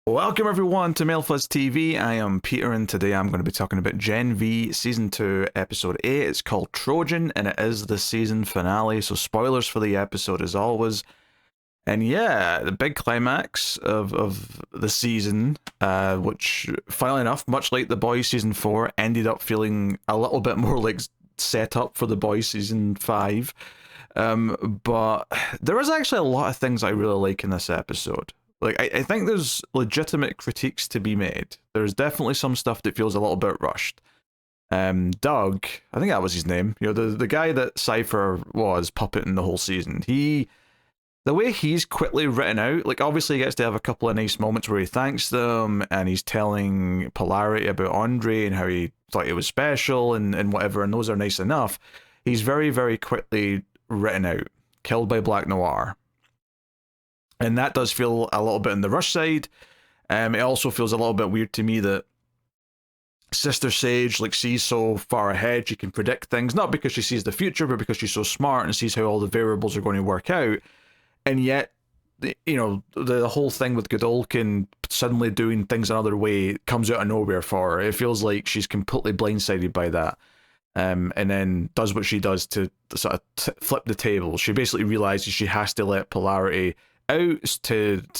Welcome everyone to Mailfuzz TV. I am Peter and today I'm going to be talking about Gen V Season 2 Episode 8. It's called Trojan and it is the season finale, so spoilers for the episode as always. And yeah, the big climax of the season, which funnily enough, much like The Boys Season 4, ended up feeling a little bit more like set up for The Boys Season 5. But there was actually a lot of things I really like in this episode. Like, I think there's legitimate critiques to be made. There's definitely some stuff that feels a little bit rushed. Doug, I think that was his name, the guy that Cypher was puppeting the whole season, the way he's quickly written out, like, obviously he gets to have a couple of nice moments where he thanks them, and he's telling Polarity about Andre and how he thought it was special and whatever, and those are nice enough. He's very, very quickly written out, killed by Black Noir. And that does feel a little bit on the rush side. It also feels a little bit weird to me that Sister Sage sees so far ahead, she can predict things, not because she sees the future, but because she's so smart and sees how all the variables are going to work out. And yet, the whole thing with Godolkin suddenly doing things another way comes out of nowhere for her. It feels like she's completely blindsided by that. And then does what she does to sort of flip the table. She basically realizes she has to let Polarity out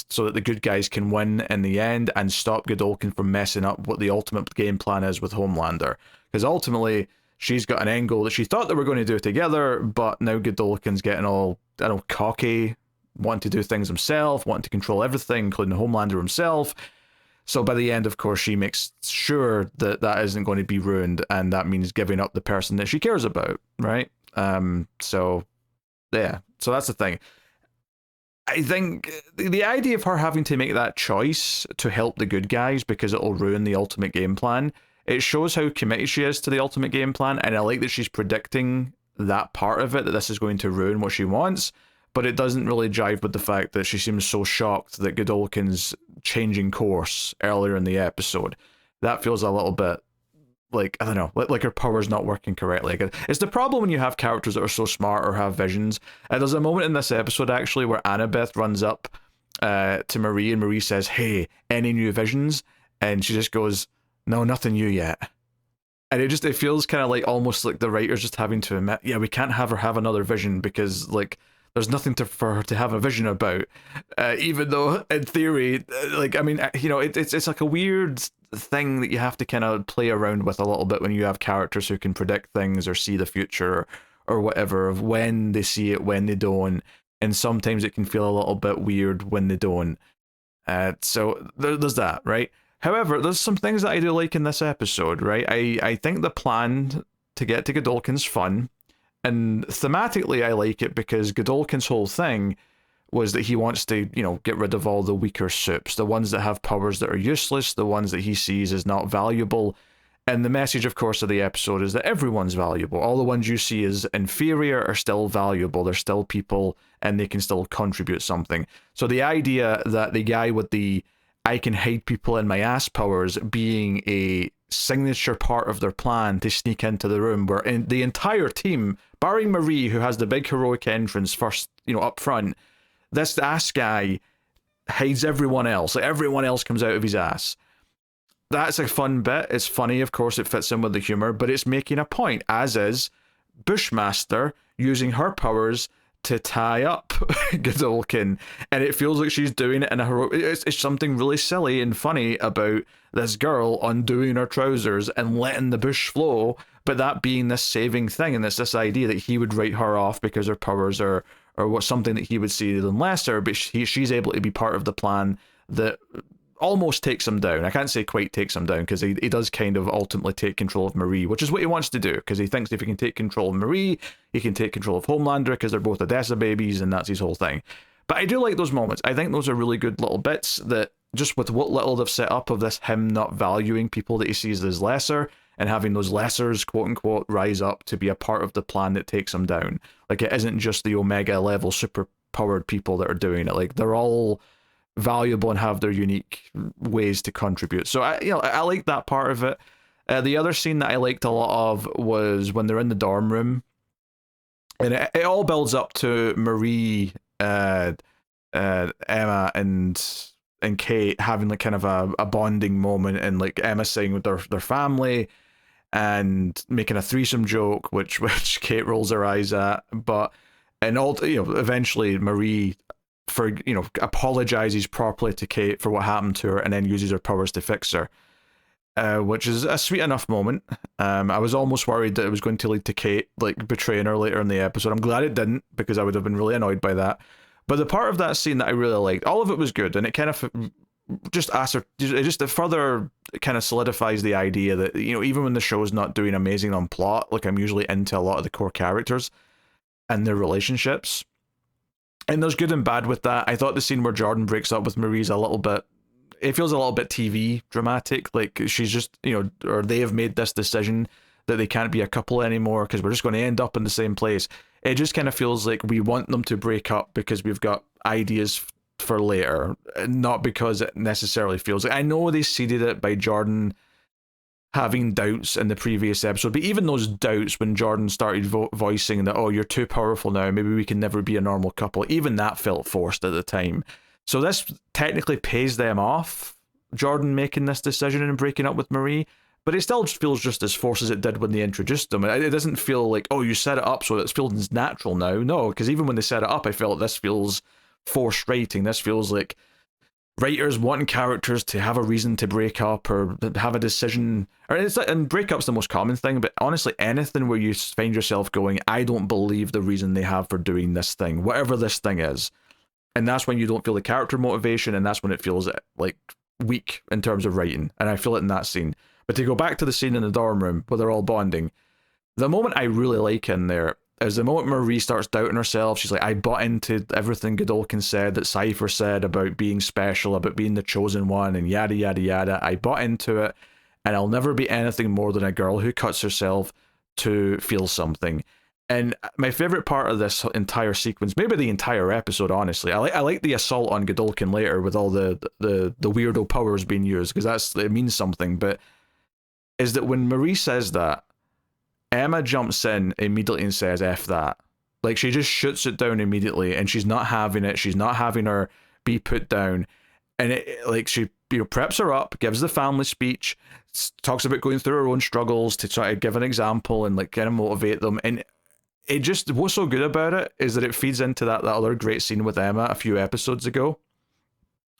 so that the good guys can win in the end and stop Godolkin from messing up what the ultimate game plan is with Homelander. Because ultimately, she's got an end goal that she thought they were going to do together, but now Godolkin's getting all, cocky, wanting to do things himself, wanting to control everything, including Homelander himself. So by the end, of course, she makes sure that that isn't going to be ruined, and that means giving up the person that she cares about, right? So that's the thing. I think the idea of her having to make that choice to help the good guys because it'll ruin the ultimate game plan, it shows how committed she is to the ultimate game plan, and I like that she's predicting that part of it, that this is going to ruin what she wants, but it doesn't really jive with the fact that she seems so shocked that Godolkin's changing course earlier in the episode. That feels a little bit like, I don't know, like her power's not working correctly. It's the problem when you have characters that are so smart or have visions. There's a moment in this episode, actually, where Annabeth runs up to Marie, and Marie says, "Hey, any new visions?" And she just goes, "No, nothing new yet." And it feels kind of like almost like the writer's just having to admit, yeah, we can't have her have another vision because, there's nothing for her to have a vision about. Even though, in theory, it's like a weird thing that you have to kind of play around with a little bit when you have characters who can predict things or see the future or whatever, of when they see it, when they don't, and sometimes it can feel a little bit weird when they don't. So there's that, right? However, there's some things that I do like in this episode, right? I think the plan to get to Godolkin's fun, and thematically I like it because Godolkin's whole thing was that he wants to, get rid of all the weaker supes, the ones that have powers that are useless, the ones that he sees as not valuable. And the message, of course, of the episode is that everyone's valuable. All the ones you see as inferior are still valuable. They're still people, and they can still contribute something. So the idea that the guy with the I can hide people in my ass powers being a signature part of their plan to sneak into the room, where the entire team, barring Marie, who has the big heroic entrance first, up front, this ass guy hides everyone else. Everyone else comes out of his ass. That's a fun bit. It's funny, of course, it fits in with the humor, but it's making a point, as is Bushmaster using her powers to tie up Godolkin, and it feels like she's doing it in a heroic. It's something really silly and funny about this girl undoing her trousers and letting the bush flow, but that being this saving thing, and it's this idea that he would write her off because her powers are what something that he would see them lesser, but she's able to be part of the plan that almost takes him down. I can't say quite takes him down, because he does kind of ultimately take control of Marie, which is what he wants to do, because he thinks if he can take control of Marie, he can take control of Homelander, because they're both Odessa babies, and that's his whole thing. But I do like those moments. I think those are really good little bits that, just with what little they've set up of this him not valuing people that he sees as lesser, and having those lessers, quote-unquote, rise up to be a part of the plan that takes him down. It isn't just the Omega-level super-powered people that are doing it. They're all valuable and have their unique ways to contribute. So I like that part of it. The other scene that I liked a lot of was when they're in the dorm room, and it all builds up to Marie, Emma, and and Kate having like kind of a bonding moment, and like Emma saying with their family and making a threesome joke, which Kate rolls her eyes at, but and all eventually Marie apologizes properly to Kate for what happened to her, and then uses her powers to fix her, which is a sweet enough moment. I was almost worried that it was going to lead to Kate like betraying her later in the episode. I'm glad it didn't, because I would have been really annoyed by that. But the part of that scene that I really liked, all of it was good, and it kind of it further kind of solidifies the idea that, even when the show is not doing amazing on plot, like, I'm usually into a lot of the core characters and their relationships. And there's good and bad with that. I thought the scene where Jordan breaks up with Marie's it feels a little bit TV dramatic. Like, she's just, or they have made this decision that they can't be a couple anymore because we're just going to end up in the same place. It just kind of feels like we want them to break up because we've got ideas for later, not because it necessarily feels like. I know they seeded it by Jordan having doubts in the previous episode, but even those doubts when Jordan started voicing that, oh, you're too powerful now, maybe we can never be a normal couple, even that felt forced at the time. So this technically pays them off, Jordan making this decision and breaking up with Marie, but it still feels just as forced as it did when they introduced them. It doesn't feel like, oh, you set it up so it feels natural now. No, because even when they set it up, I felt this feels forced writing. This feels like writers wanting characters to have a reason to break up or have a decision. And breakup's the most common thing, but honestly, anything where you find yourself going, I don't believe the reason they have for doing this thing, whatever this thing is. And that's when you don't feel the character motivation, and that's when it feels like weak in terms of writing. And I feel it in that scene. But to go back to the scene in the dorm room where they're all bonding, the moment I really like in there is the moment Marie starts doubting herself. She's like, I bought into everything Godolkin said, that Cypher said about being special, about being the chosen one, and yada, yada, yada. I bought into it, and I'll never be anything more than a girl who cuts herself to feel something. And my favorite part of this entire sequence, maybe the entire episode, honestly, I like the assault on Godolkin later with all the weirdo powers being used, because it means something, but is that when Marie says that, Emma jumps in immediately and says, F that. Like, she just shoots it down immediately, and she's not having it. She's not having her be put down. And she preps her up, gives the family speech, talks about going through her own struggles to try to give an example and like kind of motivate them. And it just, what's so good about it is that it feeds into that other great scene with Emma a few episodes ago,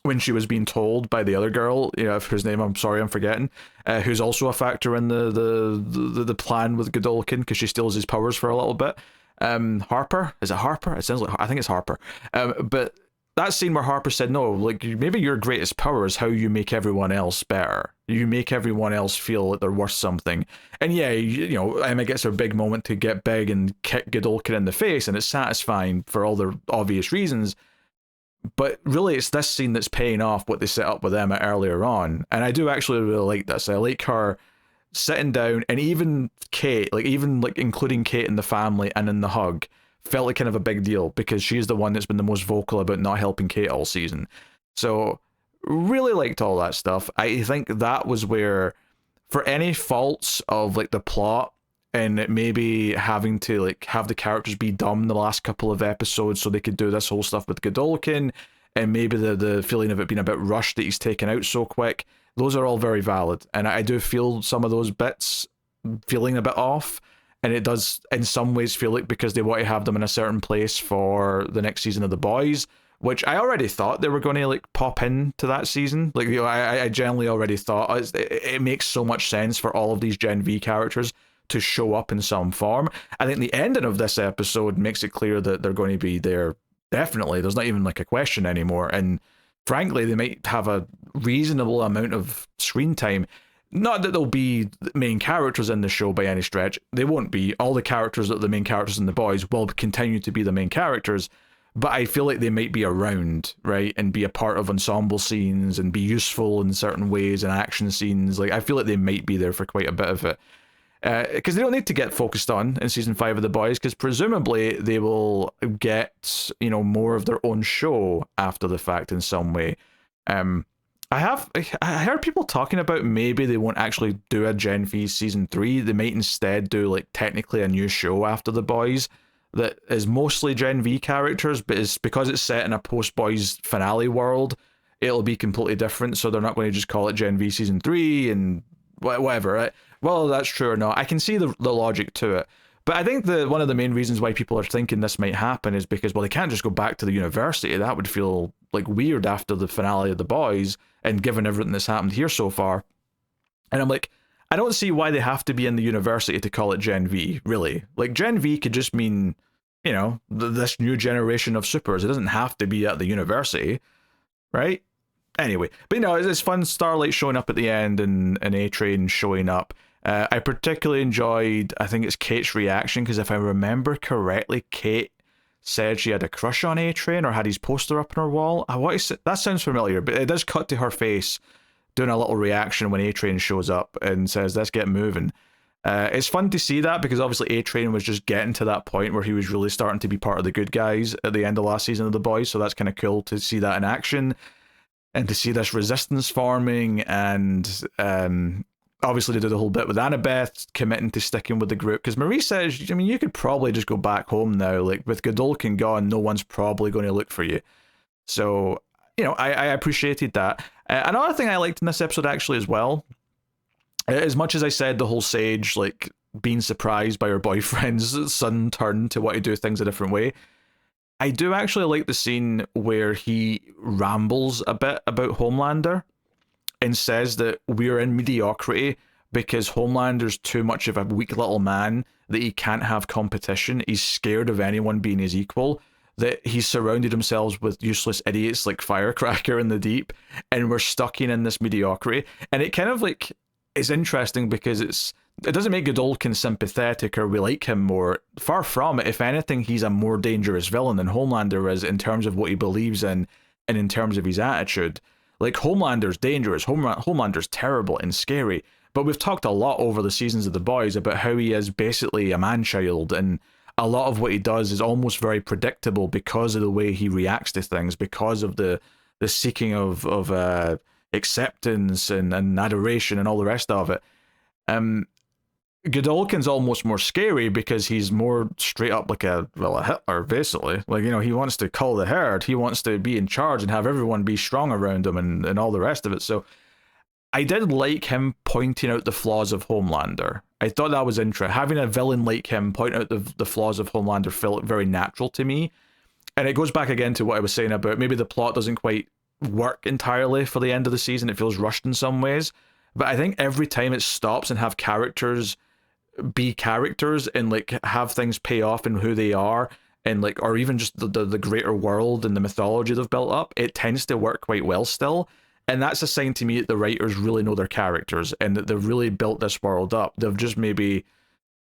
when she was being told by the other girl, whose name I'm forgetting, who's also a factor in the plan with Godolkin, because she steals his powers for a little bit. Harper? Is it Harper? It sounds like, I think it's Harper. But that scene where Harper said, no, like, maybe your greatest power is how you make everyone else better. You make everyone else feel like they're worth something. And yeah, Emma gets her big moment to get big and kick Godolkin in the face, and it's satisfying for all the obvious reasons. But really, it's this scene that's paying off what they set up with Emma earlier on. And I do actually really like this. I like her sitting down, and even Kate, including Kate in the family and in the hug, felt like kind of a big deal, because she's the one that's been the most vocal about not helping Kate all season. So really liked all that stuff. I think that was where, for any faults of like the plot, and maybe having to like have the characters be dumb the last couple of episodes so they could do this whole stuff with Godolkin, and maybe the feeling of it being a bit rushed that he's taken out so quick, those are all very valid. And I do feel some of those bits feeling a bit off, and it does in some ways feel like because they want to have them in a certain place for the next season of The Boys, which I already thought they were going to like pop into that season. Like, I generally already thought it makes so much sense for all of these Gen V characters to show up in some form. I think the ending of this episode makes it clear that they're going to be there. Definitely, there's not even like a question anymore. And frankly, they might have a reasonable amount of screen time. Not that they'll be main characters in the show by any stretch. They won't be. All the characters that are the main characters in The Boys will continue to be the main characters, but I feel like they might be around, right, and be a part of ensemble scenes and be useful in certain ways and action scenes. Like, I feel like they might be there for quite a bit of it. Because they don't need to get focused on in season 5 of The Boys, because presumably they will get more of their own show after the fact in some way. I heard people talking about maybe they won't actually do a Gen V season 3. They might instead do like technically a new show after The Boys that is mostly Gen V characters, but is because it's set in a post Boys finale world. it'll be completely different, so they're not going to just call it Gen V Season 3 and whatever. Well, that's true or not, I can see the logic to it. But I think one of the main reasons why people are thinking this might happen is because, well, they can't just go back to the university. That would feel like weird after the finale of The Boys and given everything that's happened here so far. And I'm like, I don't see why they have to be in the university to call it Gen V, really. Like, Gen V could just mean, you know, this new generation of supers. It doesn't have to be at the university, right? Anyway, but you know, it's fun. Starlight showing up at the end and A-Train showing up. I particularly enjoyed, I think it's Kate's reaction, because if I remember correctly, Kate said she had a crush on A-Train or had his poster up on her wall. That sounds familiar, but it does cut to her face doing a little reaction when A-Train shows up and says, let's get moving. It's fun to see that because obviously A-Train was just getting to that point where he was really starting to be part of the good guys at the end of last season of The Boys, so that's kind of cool to see that in action and to see this resistance forming. And obviously they do the whole bit with Annabeth committing to sticking with the group, because Marie says, I mean, you could probably just go back home now. Like, with Godolkin gone, no one's probably going to look for you. So, you know, I appreciated that. Another thing I liked in this episode actually as well, as much as I said the whole Sage, like, being surprised by her boyfriend's sudden turn to want to do things a different way, I do actually like the scene where he rambles a bit about Homelander and says that we're in mediocrity because Homelander's too much of a weak little man, that he can't have competition. He's scared of anyone being his equal, that he's surrounded himself with useless idiots like Firecracker in the Deep, and we're stuck in this mediocrity. And it kind of like is interesting because it doesn't make Godolkin sympathetic or we like him more. Far from it. If anything, he's a more dangerous villain than Homelander is in terms of what he believes in and in terms of his attitude. Like, Homelander's dangerous, Homelander's terrible and scary, but we've talked a lot over the seasons of The Boys about how he is basically a man-child, and a lot of what he does is almost very predictable because of the way he reacts to things, because of the seeking of acceptance and adoration and all the rest of it. Godolkin's almost more scary because he's more straight up like a Hitler, basically. Like, you know, he wants to cull the herd, he wants to be in charge and have everyone be strong around him and all the rest of it. So I did like him pointing out the flaws of Homelander. I thought that was interesting. Having a villain like him point out the flaws of Homelander felt very natural to me. And it goes back again to what I was saying about maybe the plot doesn't quite work entirely for the end of the season. It feels rushed in some ways. But I think every time it stops and have characters be characters and like have things pay off in who they are, and like, or even just the greater world and the mythology they've built up, it tends to work quite well still. And that's a sign to me that the writers really know their characters and that they've really built this world up. They've just maybe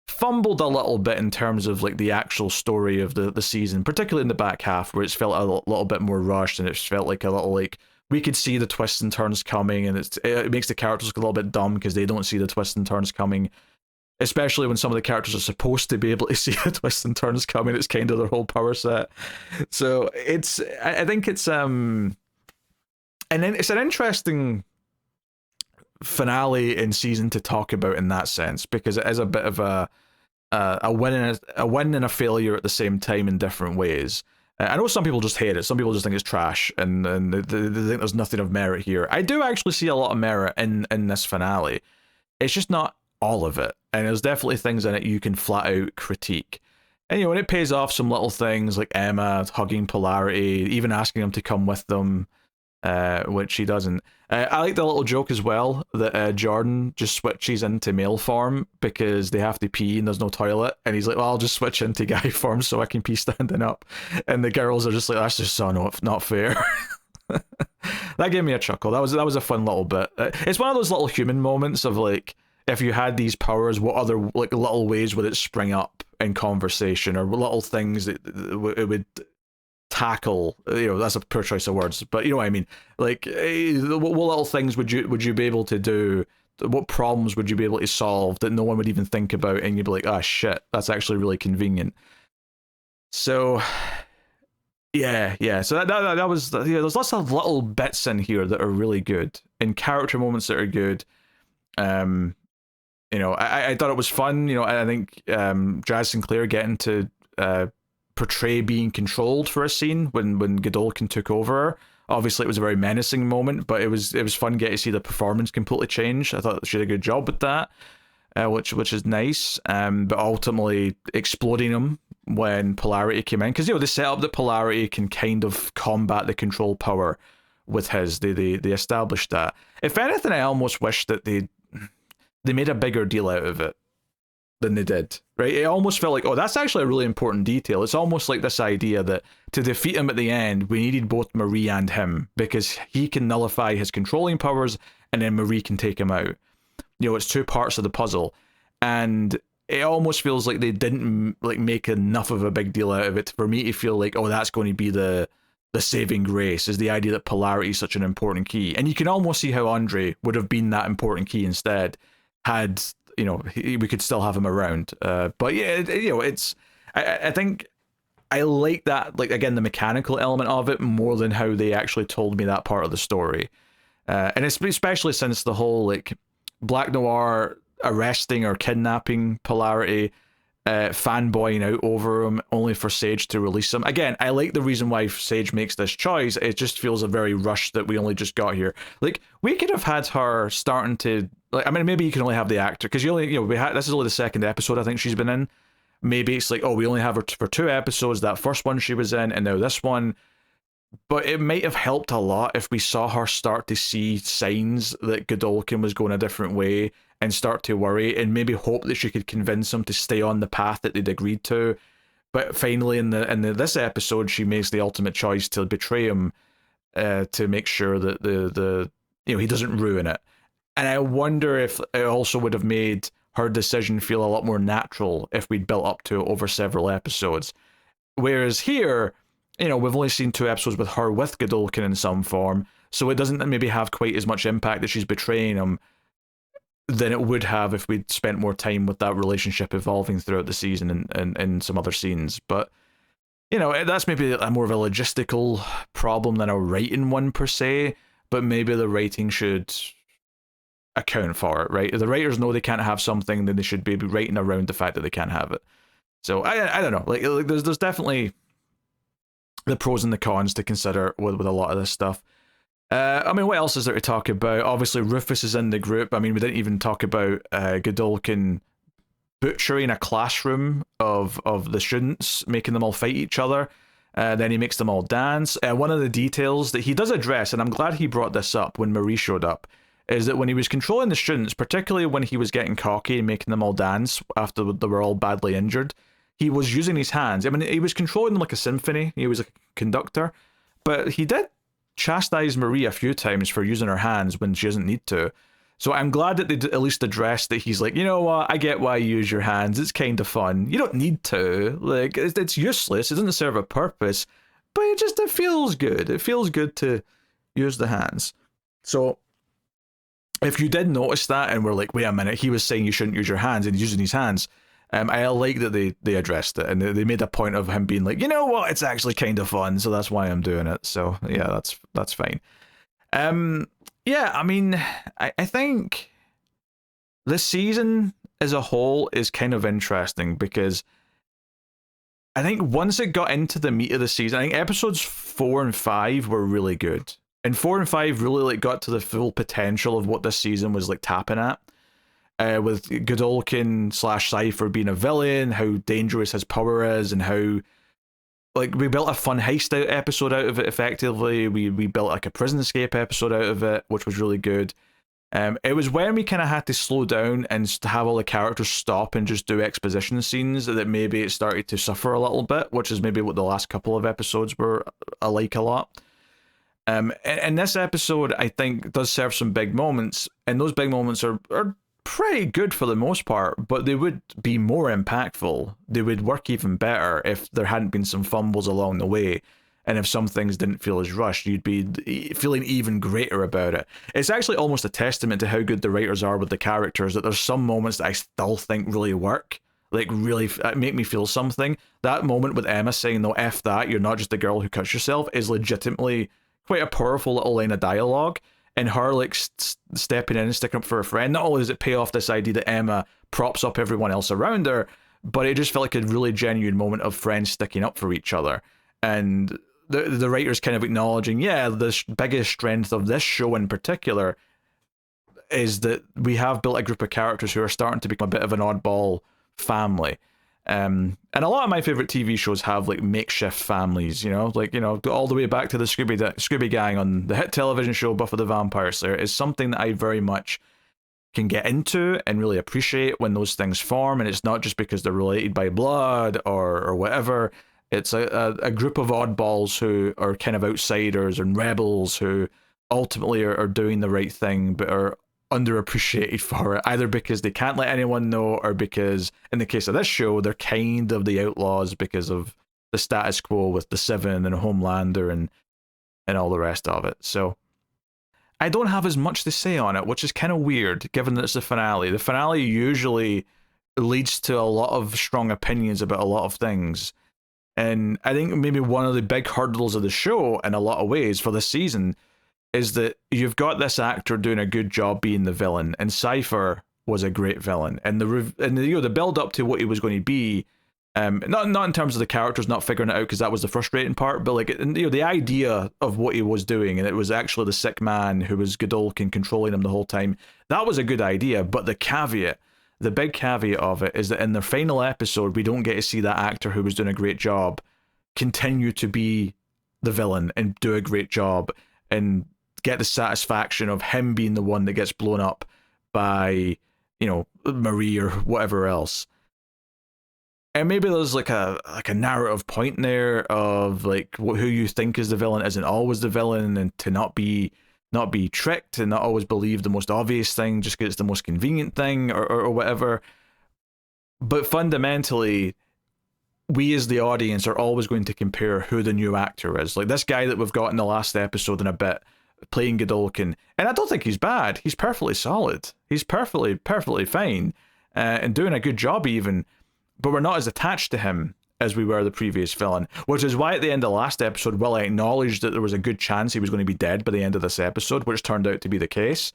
fumbled a little bit in terms of like the actual story of the season, particularly in the back half, where it's felt a little bit more rushed, and it's felt like a little like we could see the twists and turns coming, and it makes the characters look a little bit dumb because they don't see the twists and turns coming. Especially when some of the characters are supposed to be able to see the twists and turns coming. It's kind of their whole power set. So I think it's and then it's an interesting finale in season to talk about in that sense, because it is a bit of a win and a failure at the same time in different ways. I know some people just hate it. Some people just think it's trash, and they think there's nothing of merit here. I do actually see a lot of merit in this finale. It's just not all of it, and there's definitely things in it you can flat out critique. And you know, when it pays off some little things like Emma hugging Polarity, even asking him to come with them, which he doesn't. I like the little joke as well that Jordan just switches into male form because they have to pee and there's no toilet, and he's like, well, I'll just switch into guy form so I can pee standing up, and the girls are just like, that's just so not fair. That gave me a chuckle. That was a fun little bit. It's one of those little human moments of like, if you had these powers, what other like little ways would it spring up in conversation, or little things that it would tackle? You know, that's a poor choice of words, but you know what I mean. Like, what little things would you be able to do? What problems would you be able to solve that no one would even think about, and you'd be like, ah, shit, that's actually really convenient. So, yeah. So that was there's lots of little bits in here that are really good, and character moments that are good. You know, I thought it was fun. You know, I think Jazz Sinclair getting to portray being controlled for a scene when Godolkin took over Obviously, it was a very menacing moment, but it was fun getting to see the performance completely change. I thought she did a good job with that, which is nice. But ultimately exploding him when Polarity came in, because they set up that Polarity can kind of combat the control power with his. They established that. If anything, I almost wish that they made a bigger deal out of it than they did, right? It almost felt like, oh, that's actually a really important detail. It's almost like this idea that to defeat him at the end, we needed both Marie and him, because he can nullify his controlling powers and then Marie can take him out. It's two parts of the puzzle. And it almost feels like they didn't make enough of a big deal out of it for me to feel like, oh, that's going to be the saving grace, is the idea that Polarity is such an important key. And you can almost see how Andre would have been that important key instead, had we could still have him around. But yeah, it's I think I like that, again, the mechanical element of it more than how they actually told me that part of the story. And especially since the whole Black Noir arresting or kidnapping Polarity, fanboying out over him only for Sage to release him. Again, I like the reason why Sage makes this choice. It just feels a very rushed that we only just got here. We could have had her starting to maybe you can only have the actor, because you only this is only the second episode I think she's been in. Maybe it's we only have her for 2 episodes, that first one she was in and now this one. But it might have helped a lot if we saw her start to see signs that Godolkin was going a different way and start to worry, and maybe hope that she could convince him to stay on the path that they'd agreed to. But finally, in this episode, she makes the ultimate choice to betray him, to make sure that he doesn't ruin it. And I wonder if it also would have made her decision feel a lot more natural if we'd built up to it over several episodes. Whereas here, we've only seen 2 episodes with her with Godolkin in some form, so it doesn't maybe have quite as much impact that she's betraying him than it would have if we'd spent more time with that relationship evolving throughout the season and in some other scenes. But, that's maybe a more of a logistical problem than a writing one per se, but maybe the writing should account for it, right? If the writers know they can't have something, then they should be writing around the fact that they can't have it. So, I don't know. There's definitely the pros and the cons to consider with a lot of this stuff. What else is there to talk about? Obviously, Rufus is in the group. We didn't even talk about Godolkin butchering a classroom of the students, making them all fight each other. Then he makes them all dance. One of the details that he does address, and I'm glad he brought this up when Marie showed up, is that when he was controlling the students, particularly when he was getting cocky and making them all dance after they were all badly injured, he was using his hands. He was controlling them like a symphony. He was a conductor. But he did chastise Marie a few times for using her hands when she doesn't need to. So I'm glad that they at least addressed that he's like, you know what, I get why you use your hands. It's kind of fun. You don't need to. It's useless. It doesn't serve a purpose. But it feels good. It feels good to use the hands. So if you did notice that and were like, wait a minute, he was saying you shouldn't use your hands and he's using his hands, I like that they addressed it and they made a point of him being like, you know what, it's actually kind of fun, so that's why I'm doing it. So yeah, that's fine. I think this season as a whole is kind of interesting because I think once it got into the meat of the season, I think episodes 4 and 5 were really good. And 4 and 5 really got to the full potential of what this season was tapping at. With Godolkin / Cypher being a villain, how dangerous his power is, and how we built a fun heist episode out of it effectively. We built a prison escape episode out of it, which was really good. It was when we kind of had to slow down and have all the characters stop and just do exposition scenes that maybe it started to suffer a little bit, which is maybe what the last couple of episodes were a lot. And this episode, I think, does serve some big moments, and those big moments are pretty good for the most part, but they would be more impactful. They would work even better if there hadn't been some fumbles along the way, and if some things didn't feel as rushed, you'd be feeling even greater about it. It's actually almost a testament to how good the writers are with the characters, that there's some moments that I still think really work, really make me feel something. That moment with Emma saying, no, F that, you're not just a girl who cuts yourself, is legitimately quite a powerful little line of dialogue, and her stepping in and sticking up for a friend. Not only does it pay off this idea that Emma props up everyone else around her, but it just felt like a really genuine moment of friends sticking up for each other. And the writers kind of acknowledging, yeah, the biggest strength of this show in particular is that we have built a group of characters who are starting to become a bit of an oddball family. And a lot of my favorite TV shows have like makeshift families, like, all the way back to the Scooby Gang on the hit television show Buffy the Vampire Slayer is something that I very much can get into and really appreciate when those things form. And it's not just because they're related by blood or whatever. It's a group of oddballs who are kind of outsiders and rebels who ultimately are doing the right thing, but are underappreciated for it, either because they can't let anyone know, or because, in the case of this show, they're kind of the outlaws because of the status quo with the Seven and Homelander and all the rest of it. So I don't have as much to say on it, which is kind of weird, given that it's the finale. The finale usually leads to a lot of strong opinions about a lot of things. And I think maybe one of the big hurdles of the show, in a lot of ways, for this season, is that you've got this actor doing a good job being the villain, and Cypher was a great villain, and the build up to what he was going to be, not in terms of the characters not figuring it out, because that was the frustrating part, but like the idea of what he was doing, and it was actually the sick man who was Godolkin controlling him the whole time. That was a good idea, but the big caveat of it is that in the final episode, we don't get to see that actor who was doing a great job continue to be the villain and do a great job and get the satisfaction of him being the one that gets blown up by, Marie or whatever else. And maybe there's like a narrative point there of like who you think is the villain isn't always the villain, and to not be tricked and not always believe the most obvious thing just because it's the most convenient thing or whatever. But fundamentally, we as the audience are always going to compare who the new actor is. Like this guy that we've got in the last episode in a bit, playing Godolkin, and I don't think he's bad. He's perfectly solid. He's perfectly fine, and doing a good job even. But we're not as attached to him as we were the previous villain, which is why at the end of the last episode, while I acknowledged that there was a good chance he was going to be dead by the end of this episode, which turned out to be the case,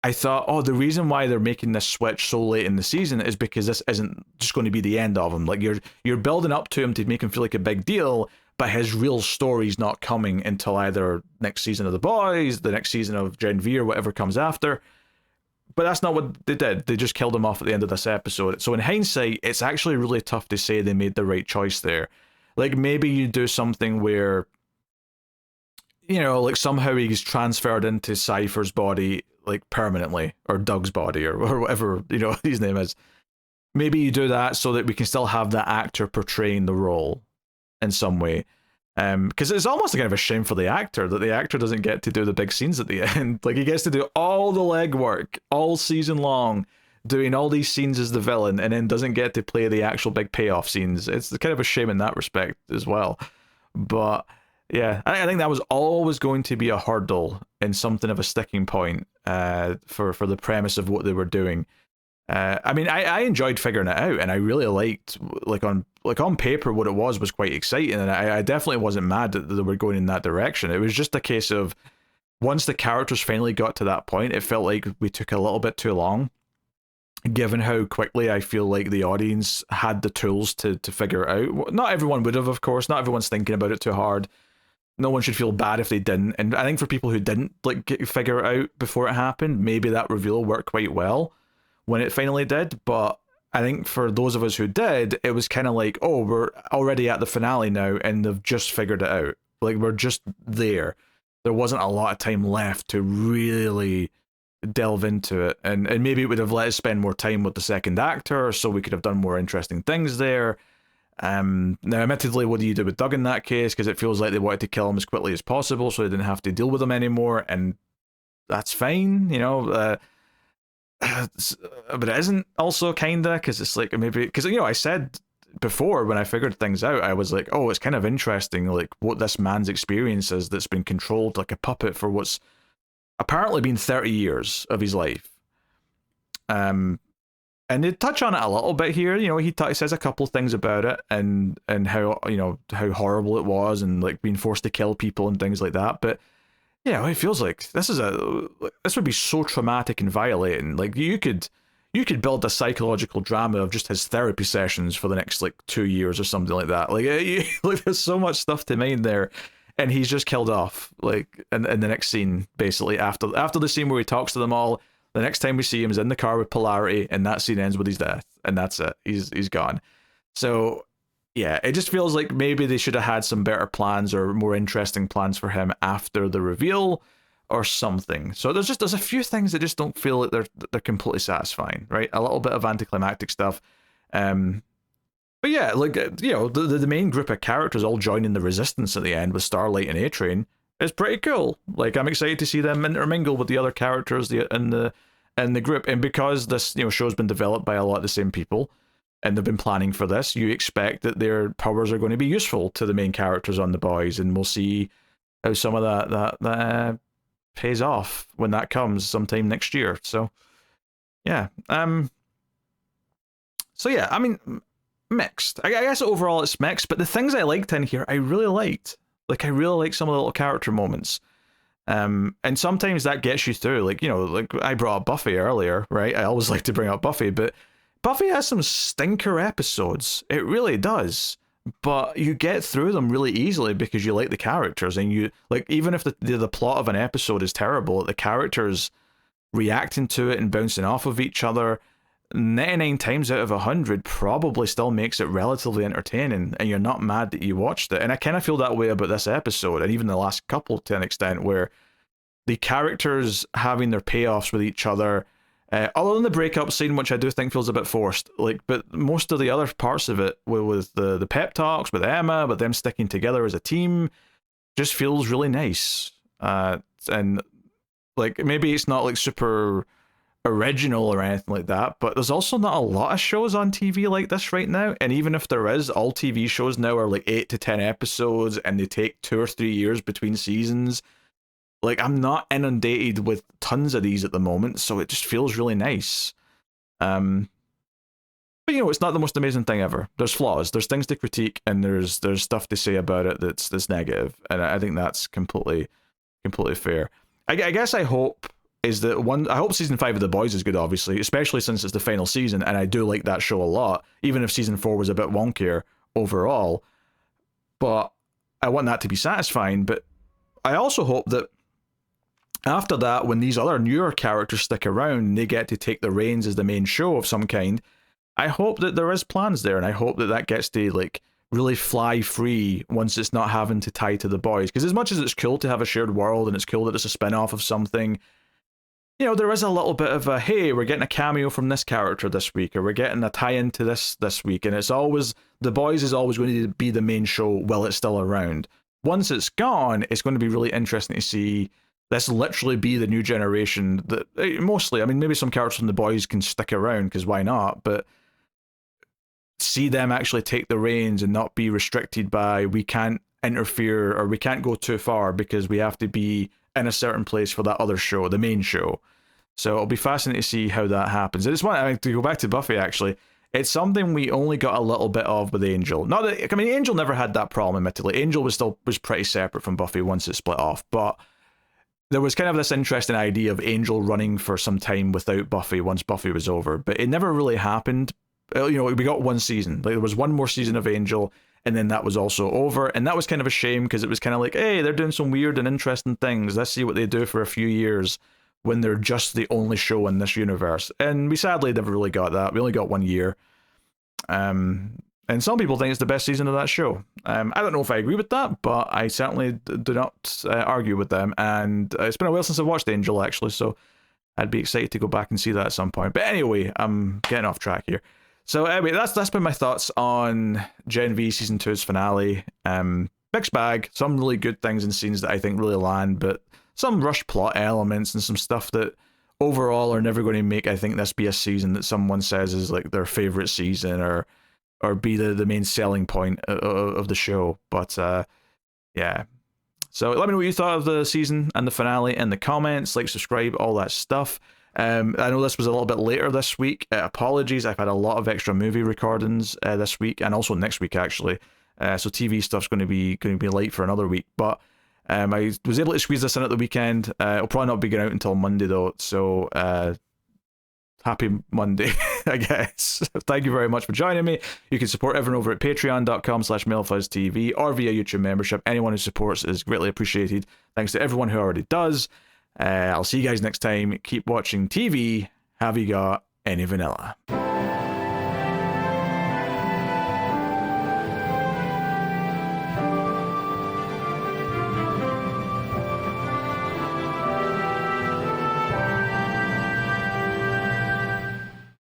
I thought, the reason why they're making this switch so late in the season is because this isn't just going to be the end of him. Like you're building up to him to make him feel like a big deal, but his real story's not coming until either next season of The Boys, the next season of Gen V, or whatever comes after. But that's not what they did. They just killed him off at the end of this episode. So in hindsight, it's actually really tough to say they made the right choice there. Like maybe you do something where, like somehow he's transferred into Cypher's body, like permanently, or Doug's body, or whatever, his name is. Maybe you do that so that we can still have that actor portraying the role in some way. Because it's almost kind of a shame for the actor that the actor doesn't get to do the big scenes at the end. Like he gets to do all the legwork all season long, doing all these scenes as the villain, and then doesn't get to play the actual big payoff scenes. It's kind of a shame in that respect as well. But yeah, I think that was always going to be a hurdle and something of a sticking point for the premise of what they were doing. I enjoyed figuring it out, and I really liked on paper what it was quite exciting, and I definitely wasn't mad that they were going in that direction. It was just a case of once the characters finally got to that point, it felt like we took a little bit too long, given how quickly I feel like the audience had the tools to figure it out. Not everyone would have, of course. Not everyone's thinking about it too hard. No one should feel bad if they didn't. And I think for people who didn't figure it out before it happened, maybe that reveal worked quite well when it finally did. But I think for those of us who did, it was kind of like, we're already at the finale now, and they've just figured it out. Like, we're just there. There wasn't a lot of time left to really delve into it, and maybe it would have let us spend more time with the second actor, so we could have done more interesting things there. Now, admittedly, what do you do with Doug in that case? Because it feels like they wanted to kill him as quickly as possible, so they didn't have to deal with him anymore, and that's fine, but it isn't also kinda, because it's like maybe because I said before when I figured things out, I was like, it's kind of interesting, like what this man's experience is that's been controlled like a puppet for what's apparently been 30 years of his life. And they touch on it a little bit here. He says a couple things about it and how how horrible it was, and like being forced to kill people and things like that. But it feels like this would be so traumatic and violating. Like you could you could build a psychological drama of just his therapy sessions for the next like 2 years or something like that. Like, like there's so much stuff to mine there, and he's just killed off like in the next scene, basically after the scene where he talks to them all. The next time we see him is in the car with Polarity, and that scene ends with his death, and that's it. He's gone. So yeah, it just feels like maybe they should have had some better plans or more interesting plans for him after the reveal or something. So there's a few things that just don't feel like they're completely satisfying, right? A little bit of anticlimactic stuff. But yeah, like, the main group of characters all joining the Resistance at the end with Starlight and A-Train is pretty cool. Like, I'm excited to see them intermingle with the other characters in the group. And because this show's been developed by a lot of the same people, and they've been planning for this, you expect that their powers are going to be useful to the main characters on The Boys, and we'll see how some of that pays off when that comes sometime next year. So yeah, so yeah, I mean, mixed. I guess overall it's mixed, but the things I liked in here, I really liked. Like, I really like some of the little character moments. And sometimes that gets you through. Like, like I brought up Buffy earlier, right? I always like to bring up Buffy, but Buffy has some stinker episodes. It really does. But you get through them really easily because you like the characters, and you like, even if the plot of an episode is terrible, the characters reacting to it and bouncing off of each other 99 times out of 100 probably still makes it relatively entertaining, and you're not mad that you watched it. And I kind of feel that way about this episode, and even the last couple to an extent, where the characters having their payoffs with each other, other than the breakup scene, which I do think feels a bit forced, like, but most of the other parts of it, with the pep talks with Emma, but them sticking together as a team, just feels really nice. And like, maybe it's not like super original or anything like that, but there's also not a lot of shows on TV like this right now. And even if there is, all TV shows now are like 8 to 10 episodes, and they take 2 or 3 years between seasons. Like, I'm not inundated with tons of these at the moment, so it just feels really nice. But it's not the most amazing thing ever. There's flaws, there's things to critique, and there's stuff to say about it that's negative, and I think that's completely fair. I guess I hope season 5 of The Boys is good, obviously, especially since it's the final season, and I do like that show a lot, even if season 4 was a bit wonkier overall. But I want that to be satisfying. But I also hope that after that, when these other newer characters stick around, they get to take the reins as the main show of some kind. I hope that there is plans there, and I hope that gets to like really fly free once it's not having to tie to The Boys. Because as much as it's cool to have a shared world, and it's cool that it's a spin-off of something, there is a little bit of a, hey, we're getting a cameo from this character this week, or we're getting a tie-in to this week, and it's always, The Boys is always going to be the main show while it's still around. Once it's gone, it's going to be really interesting to see this literally be the new generation that, mostly, I mean, maybe some characters from The Boys can stick around, because why not, but see them actually take the reins and not be restricted by, we can't interfere or we can't go too far because we have to be in a certain place for that other show, the main show. So it'll be fascinating to see how that happens. And it's one, to go back to Buffy, actually, it's something we only got a little bit of with Angel. Not that, I mean, Angel never had that problem, admittedly. Angel was pretty separate from Buffy once it split off, but there was kind of this interesting idea of Angel running for some time without Buffy once Buffy was over, but it never really happened. We got one season. Like, there was one more season of Angel, and then that was also over, and that was kind of a shame, because it was kind of like, hey, they're doing some weird and interesting things. Let's see what they do for a few years when they're just the only show in this universe. And we sadly never really got that. We only got 1 year. And some people think it's the best season of that show. I don't know if I agree with that, but I certainly do not argue with them. And it's been a while since I watched Angel, actually, so I'd be excited to go back and see that at some point. But anyway, I'm getting off track here. So anyway, that's been my thoughts on Gen V Season 2's finale. Mixed bag, some really good things and scenes that I think really land, but some rushed plot elements and some stuff that overall are never going to make, I think, this be a season that someone says is like their favorite season or be the main selling point of the show. But yeah. So let me know what you thought of the season and the finale in the comments. Like, subscribe, all that stuff. I know this was a little bit later this week. Apologies, I've had a lot of extra movie recordings this week, and also next week, actually. So TV stuff's going to be late for another week. But I was able to squeeze this in at the weekend. It'll probably not be going out until Monday, though. So happy Monday, I guess. Thank you very much for joining me. You can support everyone over at patreon.com/MailFuzzTV or via YouTube membership. Anyone who supports is greatly appreciated. Thanks to everyone who already does. I'll see you guys next time. Keep watching TV. Have you got any vanilla?